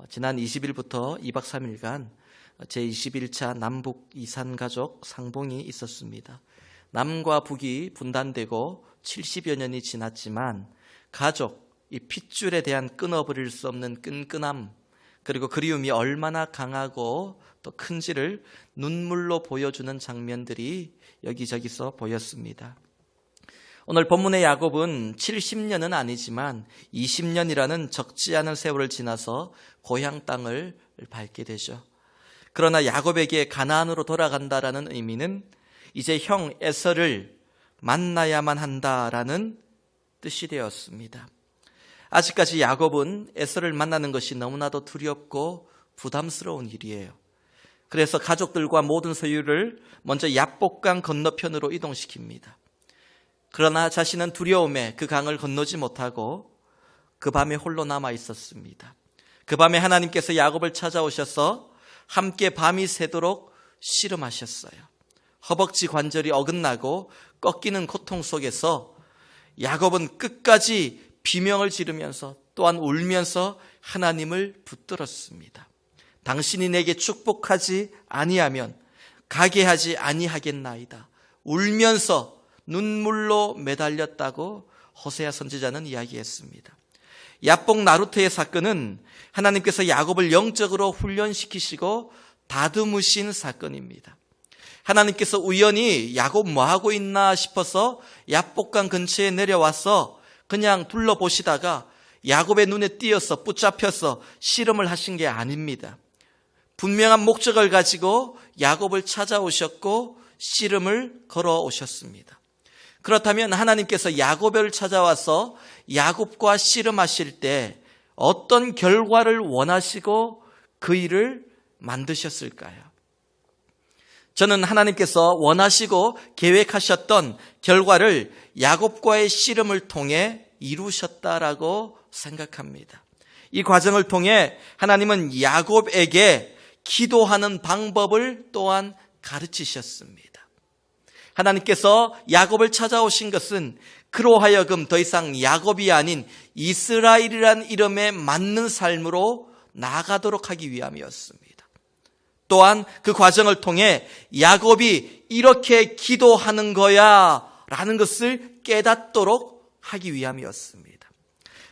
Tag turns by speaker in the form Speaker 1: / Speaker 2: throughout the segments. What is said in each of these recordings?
Speaker 1: 지난 20일부터 2박 3일간 제21차 남북 이산가족 상봉이 있었습니다. 남과 북이 분단되고 70여 년이 지났지만 가족, 이 핏줄에 대한 끊어버릴 수 없는 끈끈함, 그리고 그리움이 얼마나 강하고 또 큰지를 눈물로 보여주는 장면들이 여기저기서 보였습니다. 오늘 본문의 야곱은 70년은 아니지만 20년이라는 적지 않은 세월을 지나서 고향 땅을 밟게 되죠. 그러나 야곱에게 가나안으로 돌아간다라는 의미는 이제 형 에서를 만나야만 한다라는 뜻이 되었습니다. 아직까지 야곱은 에서를 만나는 것이 너무나도 두렵고 부담스러운 일이에요. 그래서 가족들과 모든 소유를 먼저 야복강 건너편으로 이동시킵니다. 그러나 자신은 두려움에 그 강을 건너지 못하고 그 밤에 홀로 남아 있었습니다. 그 밤에 하나님께서 야곱을 찾아오셔서 함께 밤이 새도록 씨름하셨어요. 허벅지 관절이 어긋나고 꺾이는 고통 속에서 야곱은 끝까지 비명을 지르면서 또한 울면서 하나님을 붙들었습니다. 당신이 내게 축복하지 아니하면 가게 하지 아니하겠나이다. 울면서 눈물로 매달렸다고 호세아 선지자는 이야기했습니다. 야복 나루터의 사건은 하나님께서 야곱을 영적으로 훈련시키시고 다듬으신 사건입니다. 하나님께서 우연히 야곱 뭐하고 있나 싶어서 야복강 근처에 내려와서 그냥 둘러보시다가 야곱의 눈에 띄어서 붙잡혀서 씨름을 하신 게 아닙니다. 분명한 목적을 가지고 야곱을 찾아오셨고 씨름을 걸어오셨습니다. 그렇다면 하나님께서 야곱을 찾아와서 야곱과 씨름하실 때 어떤 결과를 원하시고 그 일을 만드셨을까요? 저는 하나님께서 원하시고 계획하셨던 결과를 야곱과의 씨름을 통해 이루셨다라고 생각합니다. 이 과정을 통해 하나님은 야곱에게 기도하는 방법을 또한 가르치셨습니다. 하나님께서 야곱을 찾아오신 것은 그로 하여금 더 이상 야곱이 아닌 이스라엘이라는 이름에 맞는 삶으로 나아가도록 하기 위함이었습니다. 또한 그 과정을 통해 야곱이 이렇게 기도하는 거야 라는 것을 깨닫도록 하기 위함이었습니다.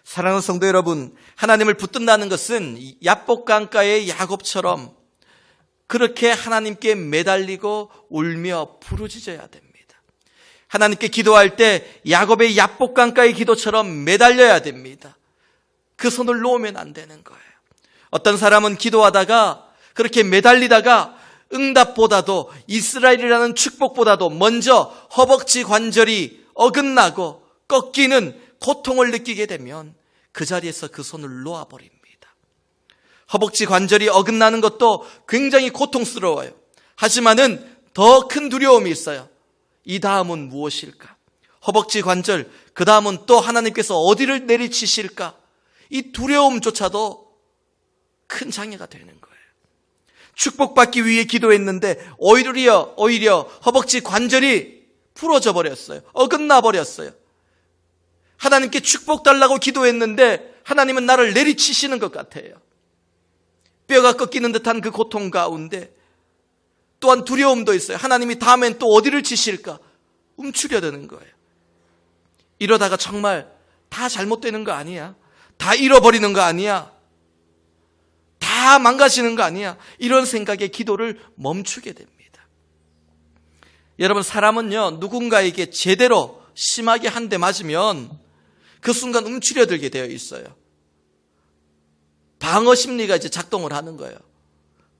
Speaker 1: 사랑하는 성도 여러분, 하나님을 붙든다는 것은 야복강가의 야곱처럼 그렇게 하나님께 매달리고 울며 부르짖어야 됩니다. 하나님께 기도할 때 야곱의 야복강가의 기도처럼 매달려야 됩니다. 그 손을 놓으면 안 되는 거예요. 어떤 사람은 기도하다가 그렇게 매달리다가 응답보다도 이스라엘이라는 축복보다도 먼저 허벅지 관절이 어긋나고 꺾이는 고통을 느끼게 되면 그 자리에서 그 손을 놓아버립니다. 허벅지 관절이 어긋나는 것도 굉장히 고통스러워요. 하지만은 더 큰 두려움이 있어요. 이 다음은 무엇일까? 허벅지 관절, 그 다음은 또 하나님께서 어디를 내리치실까? 이 두려움조차도 큰 장애가 되는 거예요. 축복받기 위해 기도했는데 오히려 허벅지 관절이 부러져 버렸어요. 어긋나 버렸어요. 하나님께 축복 달라고 기도했는데 하나님은 나를 내리치시는 것 같아요. 뼈가 꺾이는 듯한 그 고통 가운데 또한 두려움도 있어요. 하나님이 다음엔 또 어디를 치실까? 움츠려드는 거예요. 이러다가 정말 다 잘못되는 거 아니야? 다 잃어버리는 거 아니야? 다 망가지는 거 아니야? 이런 생각에 기도를 멈추게 됩니다. 여러분, 사람은요, 누군가에게 제대로 심하게 한 대 맞으면 그 순간 움츠려들게 되어 있어요. 방어 심리가 이제 작동을 하는 거예요.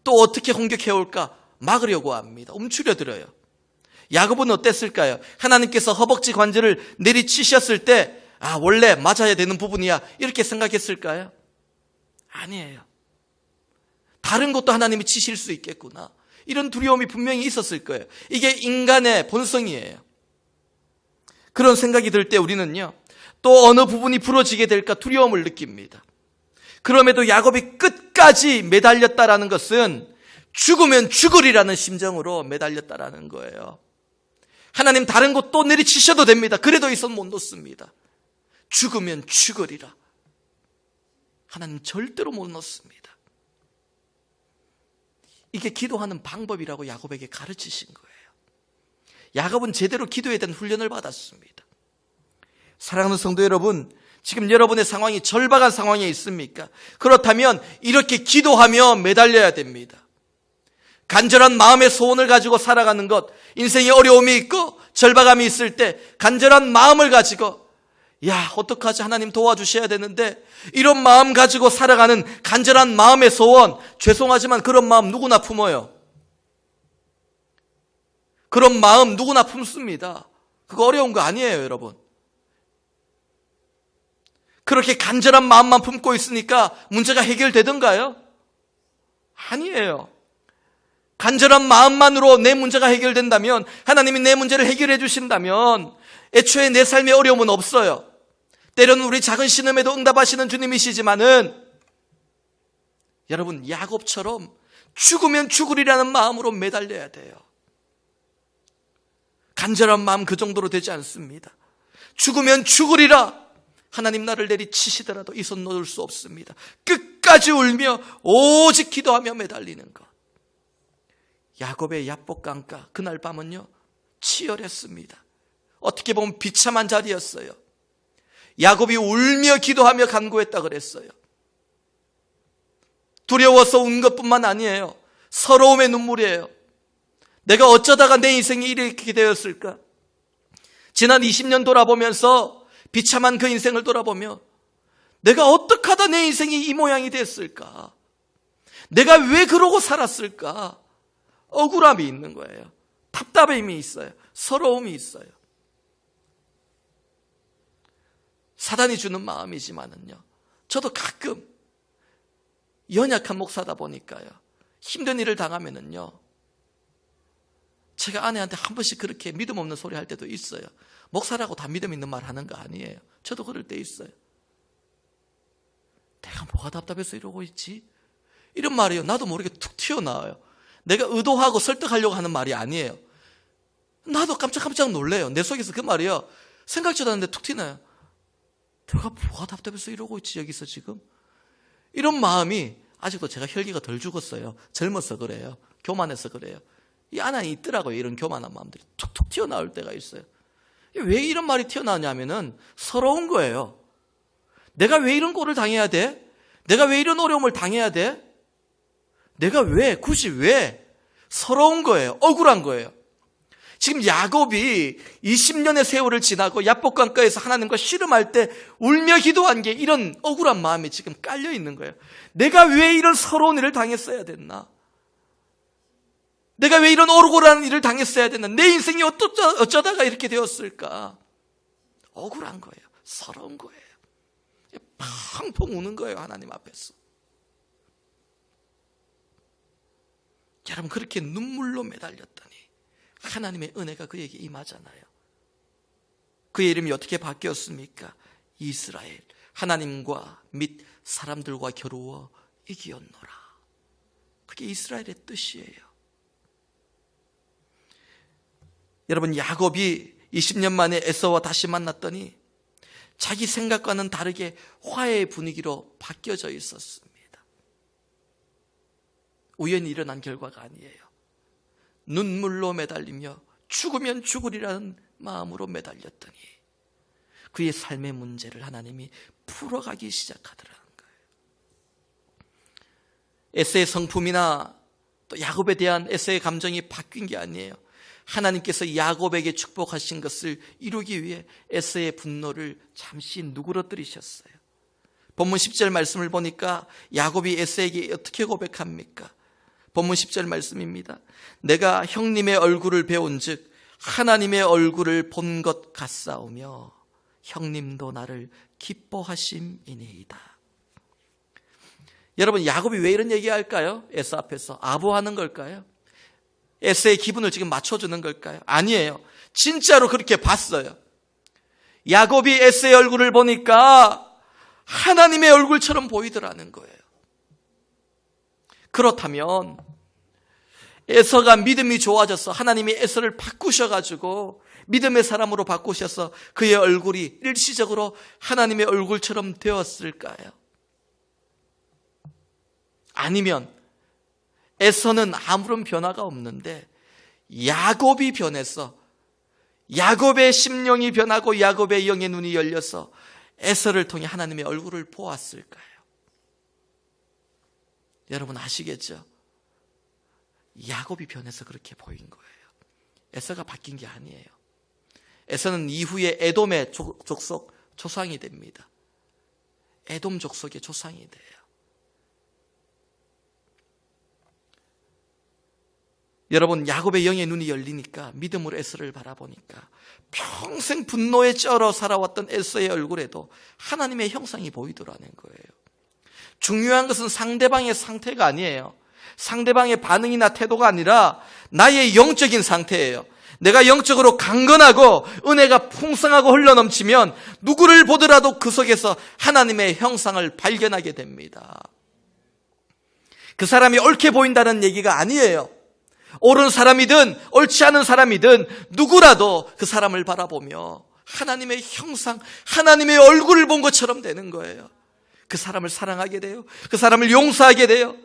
Speaker 1: 또 어떻게 공격해올까? 막으려고 합니다. 움츠려들어요. 야곱은 어땠을까요? 하나님께서 허벅지 관절을 내리치셨을 때 원래 맞아야 되는 부분이야 이렇게 생각했을까요? 아니에요. 다른 것도 하나님이 치실 수 있겠구나. 이런 두려움이 분명히 있었을 거예요. 이게 인간의 본성이에요. 그런 생각이 들 때 우리는요, 또 어느 부분이 부러지게 될까 두려움을 느낍니다. 그럼에도 야곱이 끝까지 매달렸다라는 것은 죽으면 죽으리라는 심정으로 매달렸다라는 거예요. 하나님 다른 곳 또 내리치셔도 됩니다. 그래도 이 손 못 놓습니다. 죽으면 죽으리라. 하나님 절대로 못 놓습니다. 이게 기도하는 방법이라고 야곱에게 가르치신 거예요. 야곱은 제대로 기도에 대한 훈련을 받았습니다. 사랑하는 성도 여러분, 지금 여러분의 상황이 절박한 상황에 있습니까? 그렇다면 이렇게 기도하며 매달려야 됩니다. 간절한 마음의 소원을 가지고 살아가는 것, 인생에 어려움이 있고 절박함이 있을 때 간절한 마음을 가지고 어떡하지? 하나님 도와주셔야 되는데, 이런 마음 가지고 살아가는 간절한 마음의 소원, 죄송하지만 그런 마음 누구나 품어요. 그런 마음 누구나 품습니다. 그거 어려운 거 아니에요, 여러분. 그렇게 간절한 마음만 품고 있으니까 문제가 해결되던가요? 아니에요. 간절한 마음만으로 내 문제가 해결된다면, 하나님이 내 문제를 해결해 주신다면 애초에 내 삶에 어려움은 없어요. 때로는 우리 작은 신음에도 응답하시는 주님이시지만은, 여러분, 야곱처럼 죽으면 죽으리라는 마음으로 매달려야 돼요. 간절한 마음 그 정도로 되지 않습니다. 죽으면 죽으리라. 하나님 나를 내리치시더라도 이 손 놓을 수 없습니다. 끝까지 울며 오직 기도하며 매달리는 것. 야곱의 야복강가, 그날 밤은요 치열했습니다. 어떻게 보면 비참한 자리였어요. 야곱이 울며 기도하며 간구했다 그랬어요. 두려워서 운 것뿐만 아니에요. 서러움의 눈물이에요. 내가 어쩌다가 내 인생이 이렇게 되었을까? 지난 20년 돌아보면서, 비참한 그 인생을 돌아보며 내가 어떻게 하다 내 인생이 이 모양이 됐을까? 내가 왜 그러고 살았을까? 억울함이 있는 거예요. 답답함이 있어요. 서러움이 있어요. 사단이 주는 마음이지만은요, 저도 가끔 연약한 목사다 보니까요, 힘든 일을 당하면은요, 제가 아내한테 한 번씩 그렇게 믿음 없는 소리 할 때도 있어요. 목사라고 다 믿음 있는 말 하는 거 아니에요. 저도 그럴 때 있어요. 내가 뭐가 답답해서 이러고 있지? 이런 말이요, 나도 모르게 툭 튀어나와요. 내가 의도하고 설득하려고 하는 말이 아니에요. 나도 깜짝깜짝 놀래요. 내 속에서 그 말이요, 생각지도 않는데 툭 튀나요. 내가 뭐가 답답해서 이러고 있지 여기서 지금? 이런 마음이, 아직도 제가 혈기가 덜 죽었어요. 젊어서 그래요. 교만해서 그래요. 이 안에 있더라고요. 이런 교만한 마음들이 툭툭 튀어나올 때가 있어요. 왜 이런 말이 튀어나오냐면은 서러운 거예요. 내가 왜 이런 꼴을 당해야 돼? 내가 왜 이런 어려움을 당해야 돼? 내가 왜? 굳이 왜? 서러운 거예요. 억울한 거예요. 지금 야곱이 20년의 세월을 지나고 야복강가에서 하나님과 씨름할 때 울며 기도한 게 이런 억울한 마음이 지금 깔려 있는 거예요. 내가 왜 이런 서러운 일을 당했어야 됐나? 내가 왜 이런 억울한 일을 당했어야 됐나? 내 인생이 어쩌다가 이렇게 되었을까? 억울한 거예요. 서러운 거예요. 펑펑 우는 거예요. 하나님 앞에서. 여러분, 그렇게 눈물로 매달렸더니 하나님의 은혜가 그에게 임하잖아요. 그의 이름이 어떻게 바뀌었습니까? 이스라엘, 하나님과 및 사람들과 겨루어 이기었노라. 그게 이스라엘의 뜻이에요. 여러분, 야곱이 20년 만에 에서와 다시 만났더니 자기 생각과는 다르게 화해의 분위기로 바뀌어져 있었습니다. 우연히 일어난 결과가 아니에요. 눈물로 매달리며 죽으면 죽으리라는 마음으로 매달렸더니 그의 삶의 문제를 하나님이 풀어가기 시작하더라는 거예요. 에서의 성품이나 또 야곱에 대한 에서의 감정이 바뀐 게 아니에요. 하나님께서 야곱에게 축복하신 것을 이루기 위해 에서의 분노를 잠시 누그러뜨리셨어요. 본문 10절 말씀을 보니까 야곱이 에서에게 어떻게 고백합니까? 본문 10절 말씀입니다. 내가 형님의 얼굴을 배운즉 하나님의 얼굴을 본 것 같사오며 형님도 나를 기뻐하심이니이다. 여러분, 야곱이 왜 이런 얘기할까요? 에서 앞에서 아부하는 걸까요? 에서의 기분을 지금 맞춰주는 걸까요? 아니에요. 진짜로 그렇게 봤어요. 야곱이 에서의 얼굴을 보니까 하나님의 얼굴처럼 보이더라는 거예요. 그렇다면 에서가 믿음이 좋아져서 하나님이 에서를 바꾸셔가지고 믿음의 사람으로 바꾸셔서 그의 얼굴이 일시적으로 하나님의 얼굴처럼 되었을까요? 아니면 에서는 아무런 변화가 없는데 야곱이 변해서 야곱의 심령이 변하고 야곱의 영의 눈이 열려서 에서를 통해 하나님의 얼굴을 보았을까요? 여러분 아시겠죠? 야곱이 변해서 그렇게 보인 거예요. 에서가 바뀐 게 아니에요. 에서는 이후에 에돔의 족속 조상이 됩니다. 에돔 족속의 조상이 돼요. 여러분 야곱의 영의 눈이 열리니까 믿음으로 에서를 바라보니까 평생 분노에 쩔어 살아왔던 에서의 얼굴에도 하나님의 형상이 보이더라는 거예요. 중요한 것은 상대방의 상태가 아니에요. 상대방의 반응이나 태도가 아니라 나의 영적인 상태예요. 내가 영적으로 강건하고 은혜가 풍성하고 흘러넘치면 누구를 보더라도 그 속에서 하나님의 형상을 발견하게 됩니다. 그 사람이 옳게 보인다는 얘기가 아니에요. 옳은 사람이든 옳지 않은 사람이든 누구라도 그 사람을 바라보며 하나님의 형상, 하나님의 얼굴을 본 것처럼 되는 거예요. 그 사람을 사랑하게 돼요. 그 사람을 용서하게 돼요.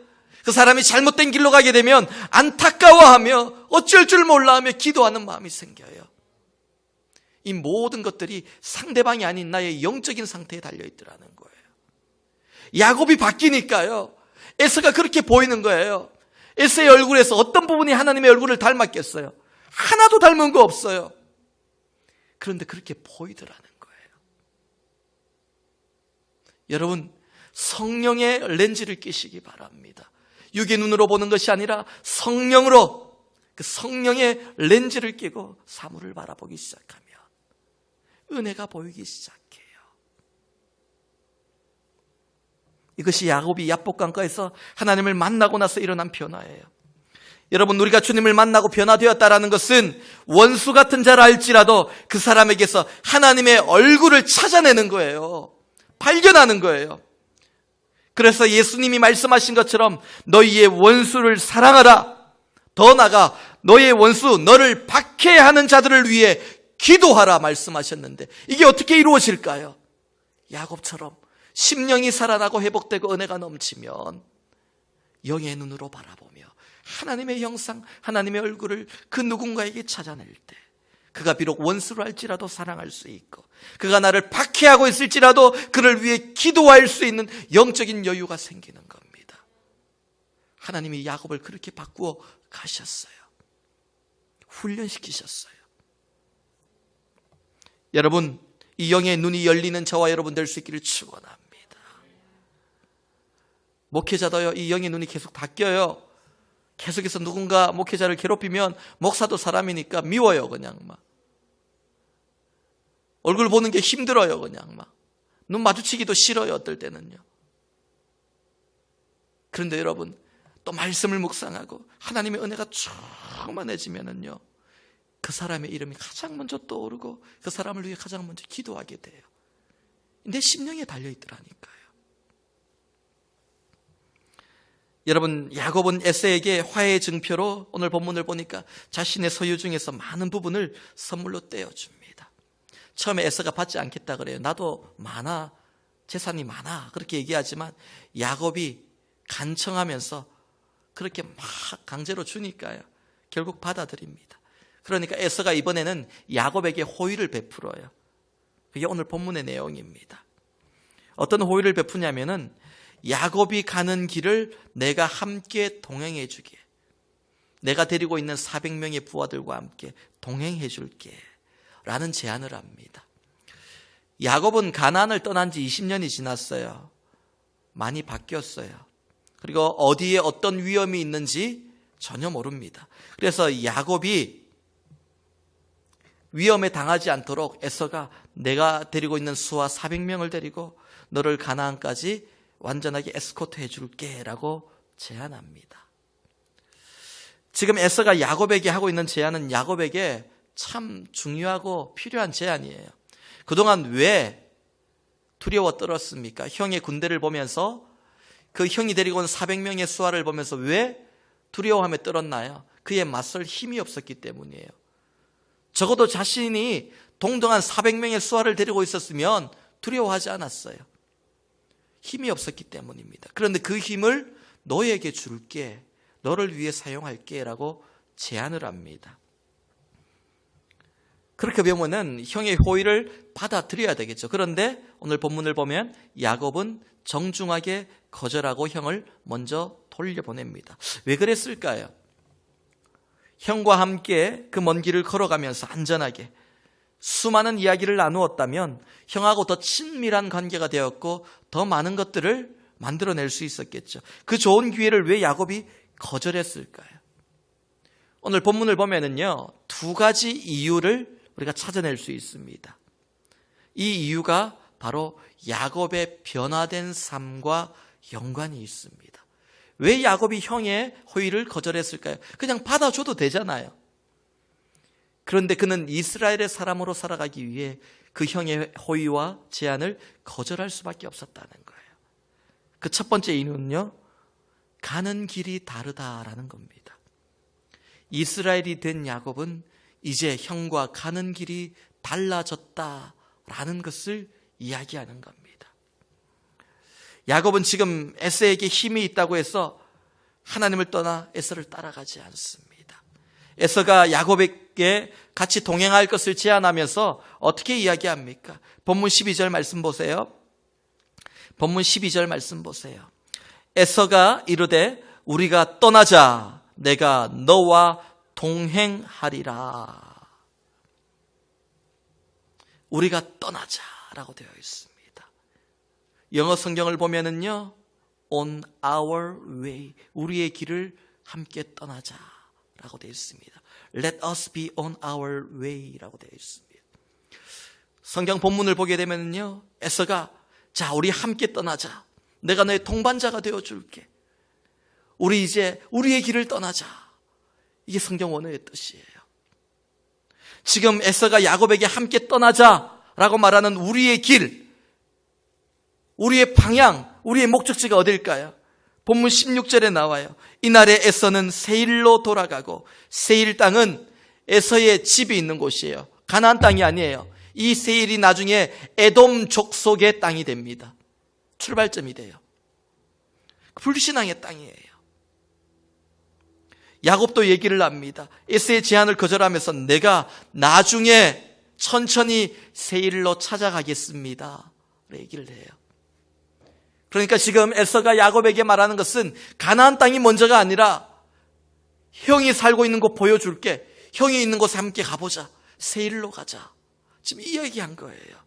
Speaker 1: 그 사람이 잘못된 길로 가게 되면 안타까워하며 어쩔 줄 몰라 하며 기도하는 마음이 생겨요. 이 모든 것들이 상대방이 아닌 나의 영적인 상태에 달려있더라는 거예요. 야곱이 바뀌니까요, 에서가 그렇게 보이는 거예요. 에서의 얼굴에서 어떤 부분이 하나님의 얼굴을 닮았겠어요? 하나도 닮은 거 없어요. 그런데 그렇게 보이더라는 거예요. 여러분, 성령의 렌즈를 끼시기 바랍니다. 육의 눈으로 보는 것이 아니라 성령으로, 그 성령의 렌즈를 끼고 사물을 바라보기 시작하면 은혜가 보이기 시작해요. 이것이 야곱이 야복강가에서 하나님을 만나고 나서 일어난 변화예요. 여러분, 우리가 주님을 만나고 변화되었다라는 것은 원수 같은 자를 알지라도 그 사람에게서 하나님의 얼굴을 찾아내는 거예요. 발견하는 거예요. 그래서 예수님이 말씀하신 것처럼 너희의 원수를 사랑하라. 더 나아가 너의 원수, 너를 박해하는 자들을 위해 기도하라 말씀하셨는데 이게 어떻게 이루어질까요? 야곱처럼 심령이 살아나고 회복되고 은혜가 넘치면 영의 눈으로 바라보며 하나님의 형상, 하나님의 얼굴을 그 누군가에게 찾아낼 때 그가 비록 원수로 할지라도 사랑할 수 있고 그가 나를 박해하고 있을지라도 그를 위해 기도할 수 있는 영적인 여유가 생기는 겁니다. 하나님이 야곱을 그렇게 바꾸어 가셨어요. 훈련시키셨어요. 여러분, 이 영의 눈이 열리는 저와 여러분 될 수 있기를 축원합니다. 목회자도요, 이 영의 눈이 계속 닫혀요. 계속해서 누군가 목회자를 괴롭히면 목사도 사람이니까 미워요. 그냥 막 얼굴 보는 게 힘들어요. 그냥 막 눈 마주치기도 싫어요. 어떨 때는요. 그런데 여러분, 또 말씀을 묵상하고 하나님의 은혜가 충만해지면은요, 그 사람의 이름이 가장 먼저 떠오르고 그 사람을 위해 가장 먼저 기도하게 돼요. 내 심령에 달려있더라니까요. 여러분, 야곱은 에서에게 화해의 증표로 오늘 본문을 보니까 자신의 소유 중에서 많은 부분을 선물로 떼어줍니다. 처음에 에서가 받지 않겠다 그래요. 나도 많아, 재산이 많아 그렇게 얘기하지만 야곱이 간청하면서 그렇게 막 강제로 주니까요, 결국 받아들입니다. 그러니까 에서가 이번에는 야곱에게 호의를 베풀어요. 그게 오늘 본문의 내용입니다. 어떤 호의를 베푸냐면은 야곱이 가는 길을 내가 함께 동행해 주게, 내가 데리고 있는 400명의 부하들과 함께 동행해 줄게 라는 제안을 합니다. 야곱은 가나안을 떠난 지 20년이 지났어요. 많이 바뀌었어요. 그리고 어디에 어떤 위험이 있는지 전혀 모릅니다. 그래서 야곱이 위험에 당하지 않도록 에서가 내가 데리고 있는 수하 400명을 데리고 너를 가나안까지 완전하게 에스코트 해줄게 라고 제안합니다. 지금 에서가 야곱에게 하고 있는 제안은 야곱에게 참 중요하고 필요한 제안이에요. 그동안 왜 두려워 떨었습니까? 형의 군대를 보면서, 그 형이 데리고 온 400명의 수하를 보면서 왜 두려워하며 떨었나요? 그에 맞설 힘이 없었기 때문이에요. 적어도 자신이 동등한 400명의 수하를 데리고 있었으면 두려워하지 않았어요. 힘이 없었기 때문입니다. 그런데 그 힘을 너에게 줄게 너를 위해 사용할게 라고 제안을 합니다. 그렇게 보면은 형의 호의를 받아들여야 되겠죠. 그런데 오늘 본문을 보면 야곱은 정중하게 거절하고 형을 먼저 돌려보냅니다. 왜 그랬을까요? 형과 함께 그 먼 길을 걸어가면서 안전하게 수많은 이야기를 나누었다면 형하고 더 친밀한 관계가 되었고 더 많은 것들을 만들어낼 수 있었겠죠. 그 좋은 기회를 왜 야곱이 거절했을까요? 오늘 본문을 보면은요, 두 가지 이유를 우리가 찾아낼 수 있습니다. 이 이유가 바로 야곱의 변화된 삶과 연관이 있습니다. 왜 야곱이 형의 호의를 거절했을까요? 그냥 받아줘도 되잖아요. 그런데 그는 이스라엘의 사람으로 살아가기 위해 그 형의 호의와 제안을 거절할 수밖에 없었다는 거예요. 그 첫 번째 이유는요, 가는 길이 다르다라는 겁니다. 이스라엘이 된 야곱은 이제 형과 가는 길이 달라졌다라는 것을 이야기하는 겁니다. 야곱은 지금 에서에게 힘이 있다고 해서 하나님을 떠나 에서를 따라가지 않습니다. 에서가 야곱에게 같이 동행할 것을 제안하면서 어떻게 이야기합니까? 본문 12절 말씀 보세요. 본문 12절 말씀 보세요. 에서가 이르되 우리가 떠나자, 내가 너와 동행하리라. 우리가 떠나자라고 되어 있습니다. 영어 성경을 보면은요, on our way, 우리의 길을 함께 떠나자라고 되어 있습니다. Let us be on our way라고 되어 있습니다. 성경 본문을 보게 되면은요, 에서가 자, 우리 함께 떠나자. 내가 너의 동반자가 되어줄게. 우리 이제 우리의 길을 떠나자. 이게 성경 원어의 뜻이에요. 지금 에서가 야곱에게 함께 떠나자라고 말하는 우리의 길, 우리의 방향, 우리의 목적지가 어딜까요? 본문 16절에 나와요. 이날에 에서는 세일로 돌아가고, 세일 땅은 에서의 집이 있는 곳이에요. 가나안 땅이 아니에요. 이 세일이 나중에 에돔 족속의 땅이 됩니다. 출발점이 돼요. 불신앙의 땅이에요. 야곱도 얘기를 합니다. 에서의 제안을 거절하면서 내가 나중에 천천히 세일로 찾아가겠습니다. 얘기를 해요. 그러니까 지금 에서가 야곱에게 말하는 것은 가나안 땅이 먼저가 아니라 형이 살고 있는 곳 보여줄게. 형이 있는 곳에 함께 가보자. 세일로 가자. 지금 이 얘기한 거예요.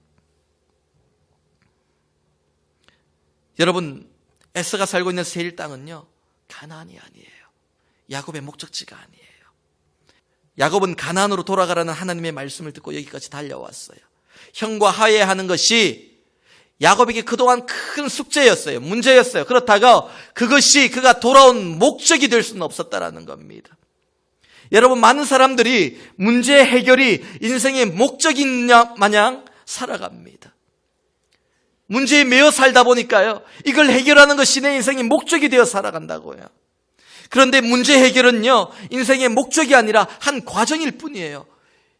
Speaker 1: 여러분, 에서가 살고 있는 세일 땅은요, 가나안이 아니에요. 야곱의 목적지가 아니에요. 야곱은 가나안으로 돌아가라는 하나님의 말씀을 듣고 여기까지 달려왔어요. 형과 화해하는 것이 야곱에게 그동안 큰 숙제였어요. 문제였어요. 그렇다가 그것이 그가 돌아온 목적이 될 수는 없었다라는 겁니다. 여러분, 많은 사람들이 문제 해결이 인생의 목적인 마냥 살아갑니다. 문제에 매여 살다 보니까요, 이걸 해결하는 것이 내 인생의 목적이 되어 살아간다고요. 그런데 문제 해결은요, 인생의 목적이 아니라 한 과정일 뿐이에요.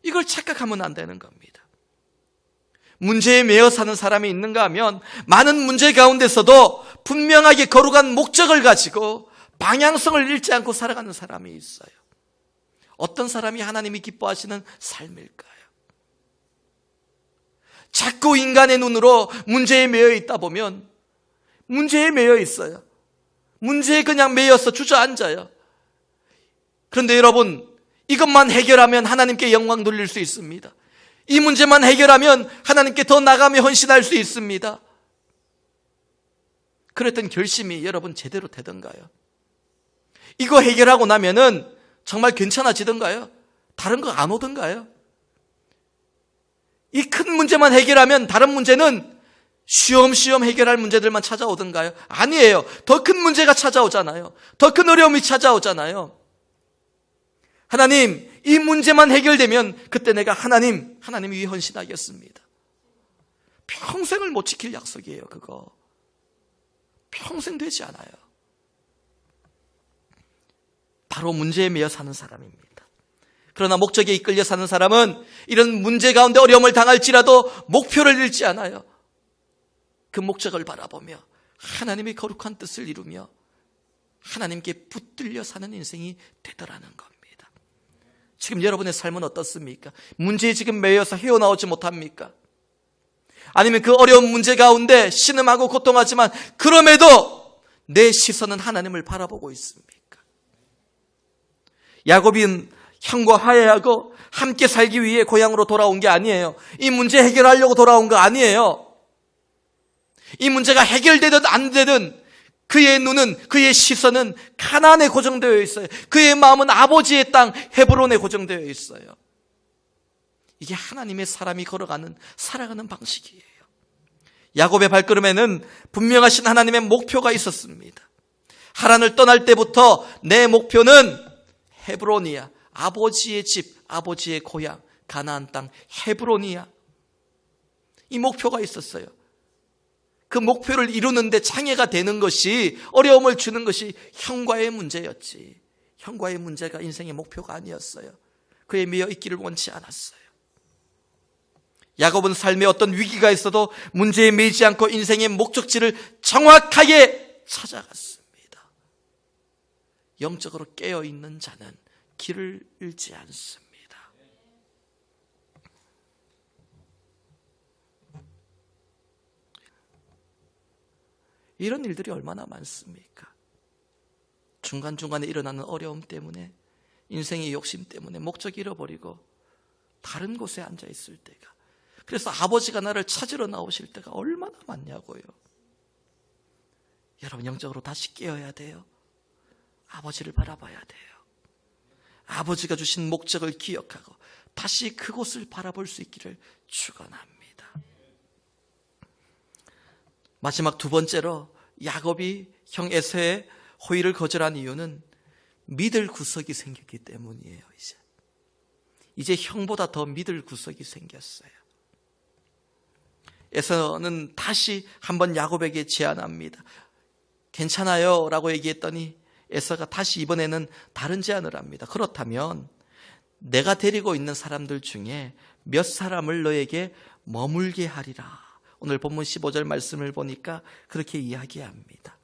Speaker 1: 이걸 착각하면 안 되는 겁니다. 문제에 매여 사는 사람이 있는가 하면 많은 문제 가운데서도 분명하게 거룩한 목적을 가지고 방향성을 잃지 않고 살아가는 사람이 있어요. 어떤 사람이 하나님이 기뻐하시는 삶일까요? 자꾸 인간의 눈으로 문제에 매여 있다 보면 문제에 매여 있어요. 문제에 그냥 매여서 주저앉아요. 그런데 여러분, 이것만 해결하면 하나님께 영광 돌릴 수 있습니다. 이 문제만 해결하면 하나님께 더 나가며 헌신할 수 있습니다. 그랬던 결심이 여러분 제대로 되던가요? 이거 해결하고 나면은 정말 괜찮아지던가요? 다른 거 안 오던가요? 이 큰 문제만 해결하면 다른 문제는 쉬엄쉬엄 해결할 문제들만 찾아오던가요? 아니에요. 더 큰 문제가 찾아오잖아요. 더 큰 어려움이 찾아오잖아요. 하나님, 이 문제만 해결되면 그때 내가 하나님 위해 헌신하겠습니다. 평생을 못 지킬 약속이에요, 그거. 평생 되지 않아요. 바로 문제에 매여 사는 사람입니다. 그러나 목적에 이끌려 사는 사람은 이런 문제 가운데 어려움을 당할지라도 목표를 잃지 않아요. 그 목적을 바라보며 하나님의 거룩한 뜻을 이루며 하나님께 붙들려 사는 인생이 되더라는 겁니다. 지금 여러분의 삶은 어떻습니까? 문제에 지금 매여서 헤어나오지 못합니까? 아니면 그 어려운 문제 가운데 신음하고 고통하지만 그럼에도 내 시선은 하나님을 바라보고 있습니까? 야곱은 형과 화해하고 함께 살기 위해 고향으로 돌아온 게 아니에요. 이 문제 해결하려고 돌아온 거 아니에요. 이 문제가 해결되든 안 되든 그의 눈은, 그의 시선은 가나안에 고정되어 있어요. 그의 마음은 아버지의 땅 헤브론에 고정되어 있어요. 이게 하나님의 사람이 걸어가는, 살아가는 방식이에요. 야곱의 발걸음에는 분명하신 하나님의 목표가 있었습니다. 하란을 떠날 때부터 내 목표는 헤브론이야. 아버지의 집, 아버지의 고향, 가나안 땅 헤브론이야. 이 목표가 있었어요. 그 목표를 이루는데 장애가 되는 것이, 어려움을 주는 것이 형과의 문제였지, 형과의 문제가 인생의 목표가 아니었어요. 그에 매여 있기를 원치 않았어요. 야곱은 삶에 어떤 위기가 있어도 문제에 매이지 않고 인생의 목적지를 정확하게 찾아갔습니다. 영적으로 깨어있는 자는 길을 잃지 않습니다. 이런 일들이 얼마나 많습니까? 중간중간에 일어나는 어려움 때문에, 인생의 욕심 때문에 목적 잃어버리고 다른 곳에 앉아있을 때가, 그래서 아버지가 나를 찾으러 나오실 때가 얼마나 많냐고요. 여러분, 영적으로 다시 깨어야 돼요. 아버지를 바라봐야 돼요. 아버지가 주신 목적을 기억하고 다시 그곳을 바라볼 수 있기를 축원합니다. 마지막 두 번째로 야곱이 형 에서의 호의를 거절한 이유는 믿을 구석이 생겼기 때문이에요. 이제 형보다 더 믿을 구석이 생겼어요. 에서는 다시 한번 야곱에게 제안합니다. 괜찮아요 라고 얘기했더니 에서가 다시 이번에는 다른 제안을 합니다. 그렇다면 내가 데리고 있는 사람들 중에 몇 사람을 너에게 머물게 하리라. 오늘 본문 15절 말씀을 보니까 그렇게 이야기합니다.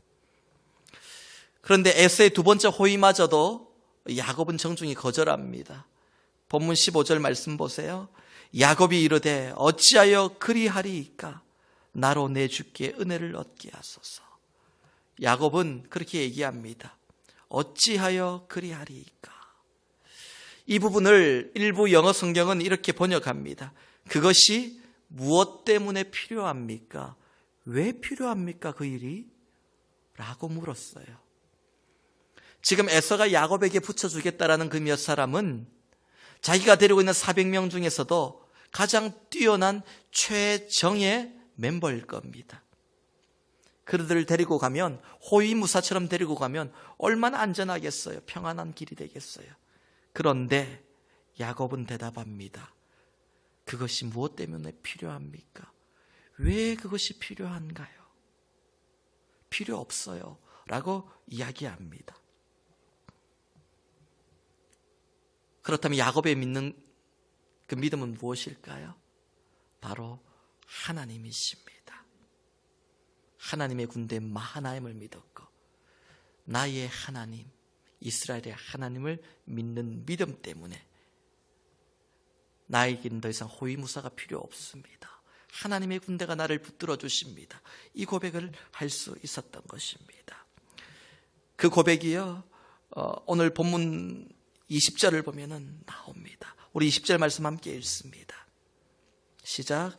Speaker 1: 그런데 에서의 두 번째 호의마저도 야곱은 정중히 거절합니다. 본문 15절 말씀 보세요. 야곱이 이르되 어찌하여 그리하리이까? 나로 내 주께 은혜를 얻게 하소서. 야곱은 그렇게 얘기합니다. 어찌하여 그리하리이까? 이 부분을 일부 영어 성경은 이렇게 번역합니다. 그것이 무엇 때문에 필요합니까? 왜 필요합니까? 그 일이? 라고 물었어요. 지금 에서가 야곱에게 붙여주겠다라는 그 몇 사람은 자기가 데리고 있는 400명 중에서도 가장 뛰어난 최정예 멤버일 겁니다. 그들을 데리고 가면, 호위무사처럼 데리고 가면 얼마나 안전하겠어요? 평안한 길이 되겠어요? 그런데 야곱은 대답합니다. 그것이 무엇 때문에 필요합니까? 왜 그것이 필요한가요? 필요 없어요 라고 이야기합니다. 그렇다면 야곱의 믿는 그 믿음은 무엇일까요? 바로 하나님이십니다. 하나님의 군대 마하나임을 믿었고 나의 하나님, 이스라엘의 하나님을 믿는 믿음 때문에 나에게는 더 이상 호위무사가 필요 없습니다. 하나님의 군대가 나를 붙들어 주십니다. 이 고백을 할 수 있었던 것입니다. 그 고백이요, 오늘 본문 20절을 보면은 나옵니다. 우리 20절 말씀 함께 읽습니다. 시작.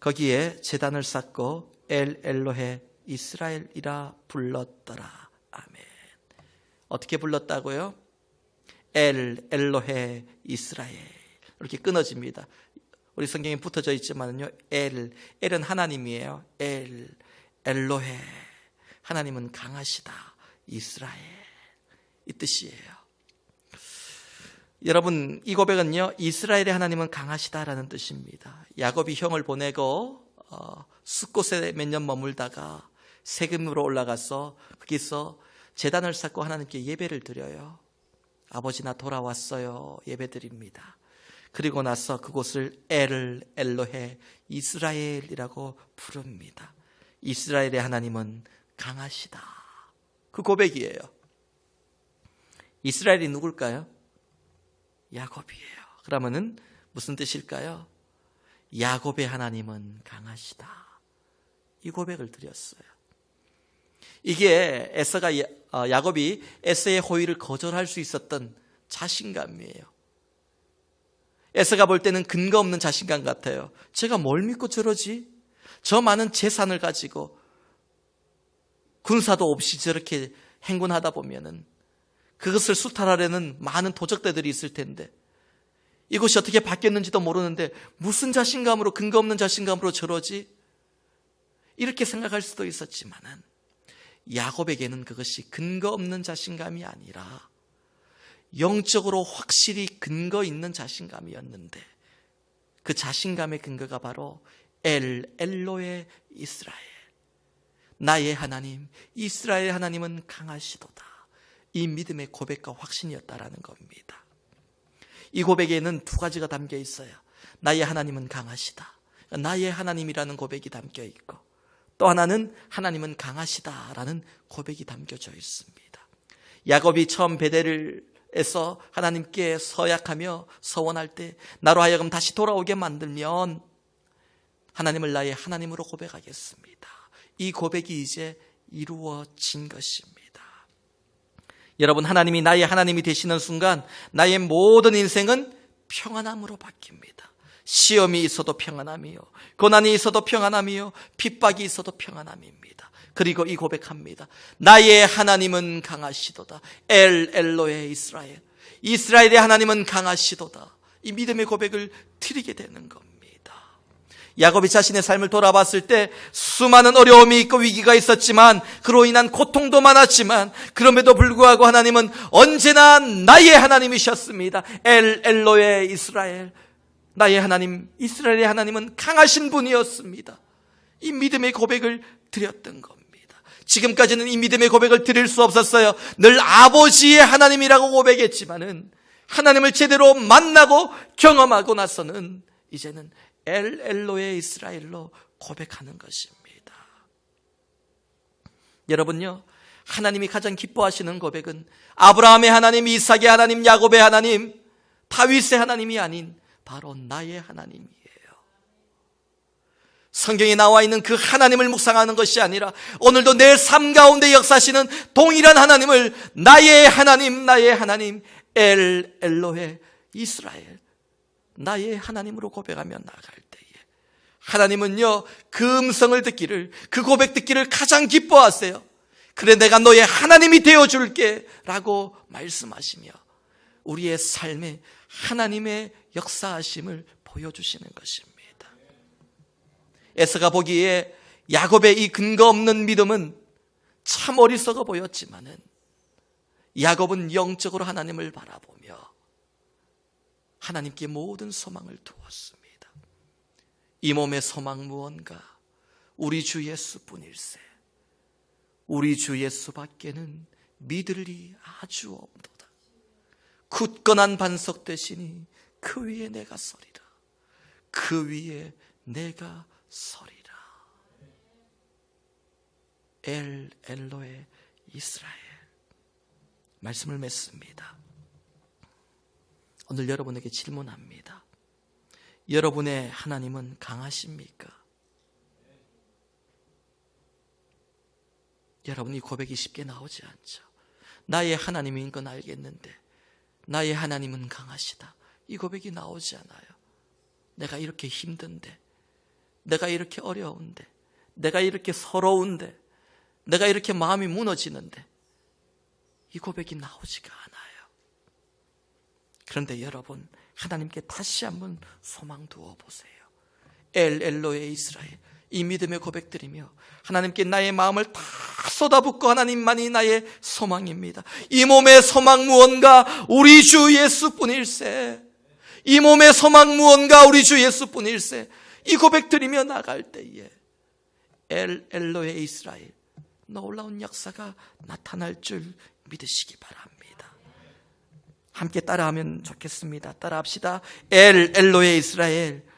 Speaker 1: 거기에 제단을 쌓고 엘로헤 이스라엘이라 불렀더라. 아멘. 어떻게 불렀다고요? 엘로헤 이스라엘. 이렇게 끊어집니다. 우리 성경에 붙어져 있지만요, 엘은 하나님이에요. 엘로헤. 하나님은 강하시다. 이스라엘. 이 뜻이에요. 여러분, 이 고백은요, 이스라엘의 하나님은 강하시다라는 뜻입니다. 야곱이 형을 보내고 숫곳에 몇 년 머물다가 세금으로 올라가서 거기서 제단을 쌓고 하나님께 예배를 드려요. 아버지 나 돌아왔어요. 예배 드립니다. 그리고 나서 그곳을 엘로헤 이스라엘이라고 부릅니다. 이스라엘의 하나님은 강하시다. 그 고백이에요. 이스라엘이 누굴까요? 야곱이에요. 그러면은 무슨 뜻일까요? 야곱의 하나님은 강하시다. 이 고백을 드렸어요. 이게 야곱이 에서의 호의를 거절할 수 있었던 자신감이에요. 에서가 볼 때는 근거 없는 자신감 같아요. 제가 뭘 믿고 저러지? 저 많은 재산을 가지고 군사도 없이 저렇게 행군하다 보면은 그것을 수탈하려는 많은 도적대들이 있을 텐데 이것이 어떻게 바뀌었는지도 모르는데 무슨 자신감으로, 근거 없는 자신감으로 저러지? 이렇게 생각할 수도 있었지만은 야곱에게는 그것이 근거 없는 자신감이 아니라 영적으로 확실히 근거 있는 자신감이었는데 그 자신감의 근거가 바로 엘로의 이스라엘, 나의 하나님 이스라엘 하나님은 강하시도다. 이 믿음의 고백과 확신이었다라는 겁니다. 이 고백에는 두 가지가 담겨 있어요. 나의 하나님은 강하시다, 나의 하나님이라는 고백이 담겨 있고, 또 하나는 하나님은 강하시다라는 고백이 담겨져 있습니다. 야곱이 처음 베델에서 하나님께 서약하며 서원할 때 나로 하여금 다시 돌아오게 만들면 하나님을 나의 하나님으로 고백하겠습니다. 이 고백이 이제 이루어진 것입니다. 여러분, 하나님이 나의 하나님이 되시는 순간 나의 모든 인생은 평안함으로 바뀝니다. 시험이 있어도 평안함이요, 고난이 있어도 평안함이요, 핍박이 있어도 평안함입니다. 그리고 이 고백합니다. 나의 하나님은 강하시도다. 엘로의 이스라엘, 이스라엘의 하나님은 강하시도다. 이 믿음의 고백을 드리게 되는 겁니다. 야곱이 자신의 삶을 돌아봤을 때 수많은 어려움이 있고 위기가 있었지만 그로 인한 고통도 많았지만 그럼에도 불구하고 하나님은 언제나 나의 하나님이셨습니다. 엘로의 이스라엘, 나의 하나님 이스라엘의 하나님은 강하신 분이었습니다. 이 믿음의 고백을 드렸던 겁니다. 지금까지는 이 믿음의 고백을 드릴 수 없었어요. 늘 아버지의 하나님이라고 고백했지만은 하나님을 제대로 만나고 경험하고 나서는 이제는 엘로의 이스라엘로 고백하는 것입니다. 여러분요, 하나님이 가장 기뻐하시는 고백은 아브라함의 하나님, 이삭의 하나님, 야곱의 하나님, 다윗의 하나님이 아닌 바로 나의 하나님이에요. 성경에 나와 있는 그 하나님을 묵상하는 것이 아니라 오늘도 내 삶 가운데 역사하시는 동일한 하나님을 나의 하나님, 나의 하나님, 엘로의 이스라엘, 나의 하나님으로 고백하며 나아갈 때에 하나님은요, 그 음성을 듣기를, 그 고백 듣기를 가장 기뻐하세요. 그래, 내가 너의 하나님이 되어줄게 라고 말씀하시며 우리의 삶에 하나님의 역사하심을 보여주시는 것입니다. 에서가 보기에 야곱의 이 근거 없는 믿음은 참 어리석어 보였지만은 야곱은 영적으로 하나님을 바라보며 하나님께 모든 소망을 두었습니다. 이 몸의 소망 무언가? 우리 주 예수뿐일세. 우리 주 예수밖에는 믿을 리 아주 없도다. 굳건한 반석 되시니 그 위에 내가 서리라. 그 위에 내가 서리라. 엘로의 이스라엘. 말씀을 맺습니다. 오늘 여러분에게 질문합니다. 여러분의 하나님은 강하십니까? 여러분, 이 고백이 쉽게 나오지 않죠. 나의 하나님인 건 알겠는데 나의 하나님은 강하시다, 이 고백이 나오지 않아요. 내가 이렇게 힘든데, 내가 이렇게 어려운데, 내가 이렇게 서러운데, 내가 이렇게 마음이 무너지는데 이 고백이 나오지가 않아요. 그런데 여러분, 하나님께 다시 한번 소망 두어 보세요. 엘로의 이스라엘, 이 믿음의 고백드리며 하나님께 나의 마음을 다 쏟아붓고 하나님만이 나의 소망입니다. 이 몸의 소망 무언가? 우리 주 예수뿐일세. 이 몸의 소망 무언가? 우리 주 예수뿐일세. 이 고백드리며 나갈 때에 엘로의 이스라엘, 놀라운 역사가 나타날 줄 믿으시기 바랍니다. 함께 따라하면 좋겠습니다. 따라합시다. 엘로의 이스라엘.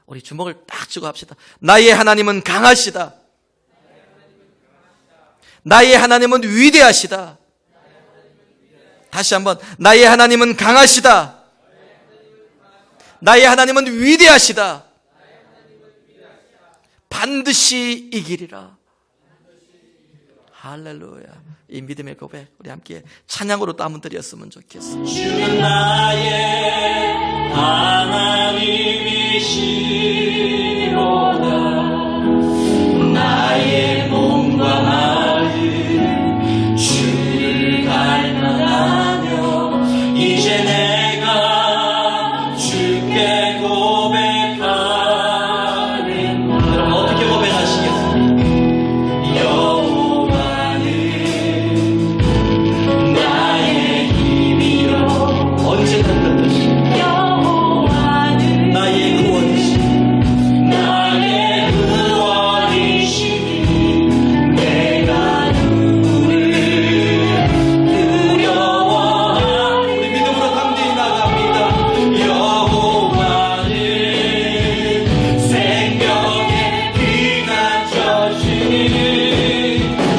Speaker 1: 우리 주먹을 딱 쥐고 합시다. 나의 하나님은 강하시다. 나의 하나님은 위대하시다. 다시 한번, 나의 하나님은 강하시다. 나의 하나님은 위대하시다. 반드시 이기리라. 할렐루야. 이 믿음의 고백 우리 함께 찬양으로 또 한번 드렸으면 좋겠어.
Speaker 2: 주는 나의 하나님이시로다. 나의 몸과 마음 주를 갈망하며 이제 내가 주께 고백하는. 여러분 어떻게 고백하시겠습니까? 여호와는 나의 힘이요 언제나 그렇듯이 여호와는 나의 구원이시니 나의 구원이시니 내가 누구를 두려워하리. 우리 믿음으로 담대히 나갑니다. 여호와는 생명의 피난처시니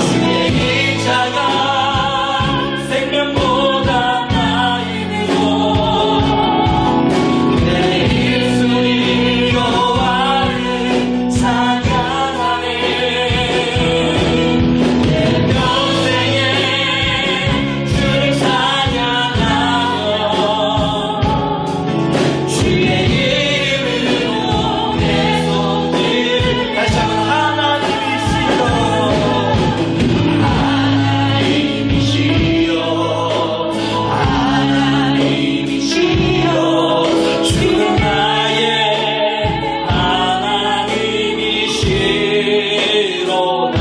Speaker 2: 주의 인자가 생명보다 나이고 내 입술이 여호와를 찬양하네. 내 평생에 주를 찬양하며 주의 이름으로 내 손을 다시 한번 하나님이시여 하나님이시여 주는 나의 하나님이시로다.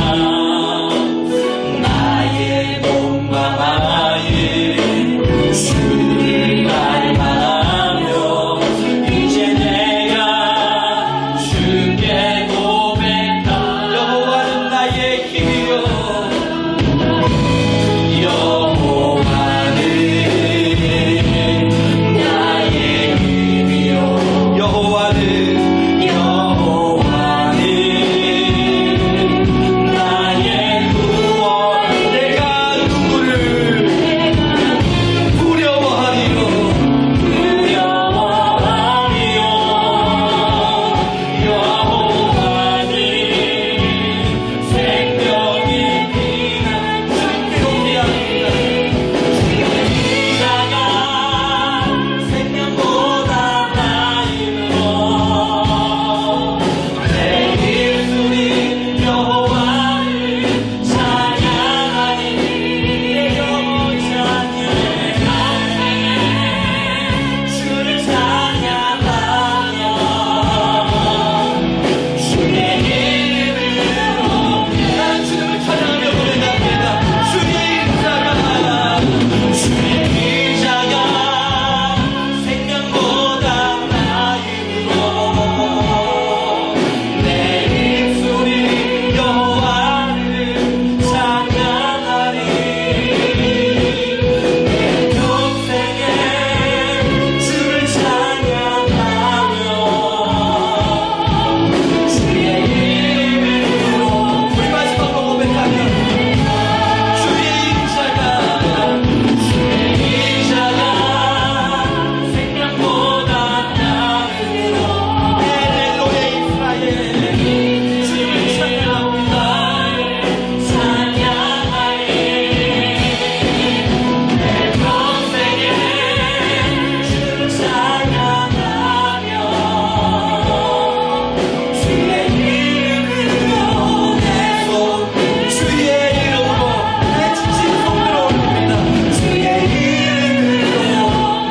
Speaker 2: 나의 몸과 마음 주를 갈망하며 이제 내가 주께 고백하. 여호와는 나의 힘이요 여호와는 나의 힘이요 여호와는 나의 구원. 내가 누구를 두려워하리요 여호와는 생명이 피난처. 경배합니다. 인자가 생명보다 나이므로 내 입술이 여호와를 찬양하니. 주를 찬양하며 주의 이름으로 난 주님을 찬양하며 고백합니다. 주의 인자가 생명보다 나이므로 내 입술이 여호와를 찬양하리. 내 평생에 주를 찬양하며 주의 이름으로. 우리 마지막으로 고백하며 주의 인자가 생명보다 나으므로 엘렐로의 이스라엘 주님을 찬양합니다. 찬양하리. 내 평생에 주를 찬양하며 주의 이름으로 내 손 주의 이름으로 내 지친 손들어 올립니다. 주의 이름으로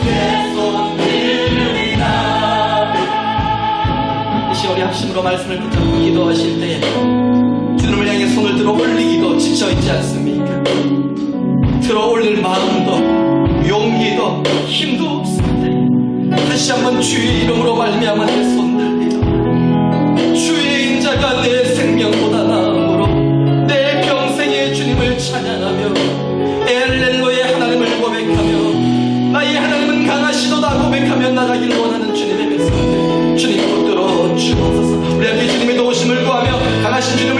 Speaker 2: 내 손 들립니다. 이 시간 우리 합심으로 말씀을 붙잡고 기도하실 때에 주님을 향해 손을 들어 올리기도 지쳐있지 않습니까? 들어 올릴 마음도 용기도 힘도 없습니다. 다시 한번 주의 이름으로 말미암아 내 손 들리다. 주의 인자가 내 생명보다 나음으로 내 평생에 주님을 찬양하며 엘렐로의 하나님을 고백하며 나의 하나님은 강하시도다 고백하며 나가길 원하는 주님의 백성들 주님 붙들어 주옵소서. 우리 함께 주님의 도우심을 구하며 강하신 주님